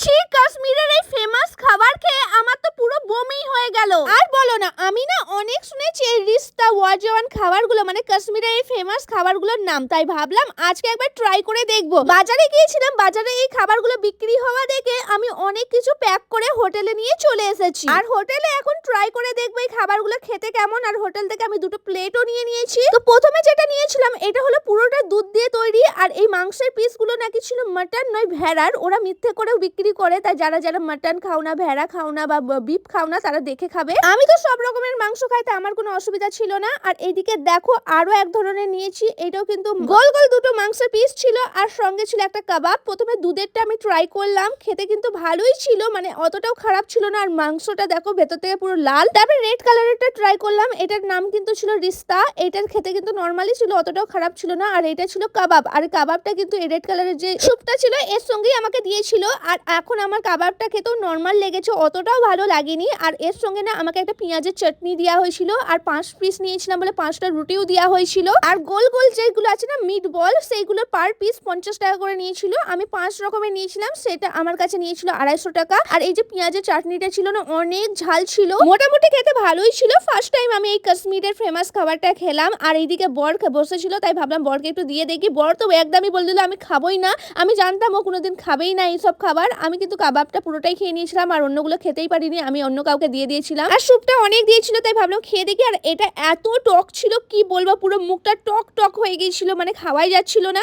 ছি কাশ্মীরের এই ফেমাস খাবার খেয়ে আমার তো পুরো বমি হয়ে গেল। আর বলো না, আমি না অনেক শুনেছি এই রিস্তা ওয়াজওয়ান খাবারগুলো মানে কাশ্মীরের এই ফেমাস খাবারগুলোর নাম, তাই ভাবলাম আজকে একবার ট্রাই করে দেখবো। বাজারে গিয়েছিলাম, বাজারে এই খাবারগুলো বিক্রি হওয়া দেখে আমি অনেক কিছু প্যাক করে হোটেলে নিয়ে চলে এসেছি। আর হোটেলে এখন ট্রাই করে দেখবো এই খাবারগুলো খেতে কেমন। আর হোটেল থেকে আমি দুটো প্লেটও নিয়ে নিয়েছি। তো প্রথমে যেটা নিয়েছিলাম এটা হলো পুরোটা দুধ দিয়ে তৈরি, আর এই মাংসের পিসগুলো নাকি ছিল মাটন নয় ভেড়ার। ওরা মিথ্যে করেও বিক্রি করে, তাই যারা যারা মাটন খাও না, ভেড়া খাও না বা বিফ খাও না তারা দেখে খাবে। আমি তো সব রকমের মাংস খাই, তা আমার কোনো অসুবিধা ছিল না। আর এইদিকে দেখো আরো এক ধরনের নিয়েছি, এটাও কিন্তু গোল গোল দুটো মাংসের পিস ছিল, আর সঙ্গে ছিল একটা কাবাব। প্রথমে দুধেরটা আমি ট্রাই করলাম, খেতে কিন্তু ভালোই ছিল, মানে অতটাও খারাপ ছিল না। আর মাংসটা দেখো ভেতর থেকে পুরো লাল। তারপরে রেড কালারেরটা ট্রাই করলাম, এটার নাম কিন্তু ছিল রিস্তা। এটার খেতে কিন্তু নরমালি ছিল, অতটাও খারাপ ছিল না। আর এটা ছিল কাবাব, আর কাবাবটা কিন্তু এই রেড কালারের যে স্যুপটা ছিল এর সঙ্গেই আমাকে দিয়েছিল। আর এখন আমার কাবাবটা খেতেও নরমাল লেগেছে, অতটাও ভালো লাগেনি। আর এর সঙ্গে না আমাকে একটা পেঁয়াজের চাটনি দেওয়া হয়েছিল, আর 5 পিস নিয়েছিলাম বলে 5টা রুটিও দেওয়া হয়েছিল। আর গোল গোল যেগুলো আছে না মিট বল, সেইগুলো পার পিস 50 টাকা করে নিয়েছিল। আমি 5 রকমের নিয়েছিলাম, সেটা আমার কাছে নিয়েছিল 250 টাকা। আর এই যে পেঁয়াজের চাটনিটা ছিল না অনেক ঝাল ছিল, মোটামুটি খেতে ভালোই ছিল। ফার্স্ট টাইম আমি এই কাশ্মীরের ফেমাস খাবারটা খেলাম। আর এইদিকে বর বসেছিল, তাই ভাবলাম বরকে একটু দিয়ে দেখি। বর তো একদমই বলে দিল আমি খাবোই না। আমি জানতাম ও কোনোদিন খাবেই না এইসব খাবার। আমি কিন্তু কাবাবটা পুরোটাই খেয়ে নিয়েছিলাম, আর অন্যগুলো খেতেই পারিনি, আমি অন্য কাউকে দিয়ে দিয়েছিলাম। আর স্যুপটা অনেক দিয়েছিল, তাই ভাবলাম খেয়ে দেখি। আর এটা এত টক ছিল কি বলবো, পুরো মুখটা টক টক হয়ে গিয়েছিল, মানে খাওয়াই যাচ্ছিল না।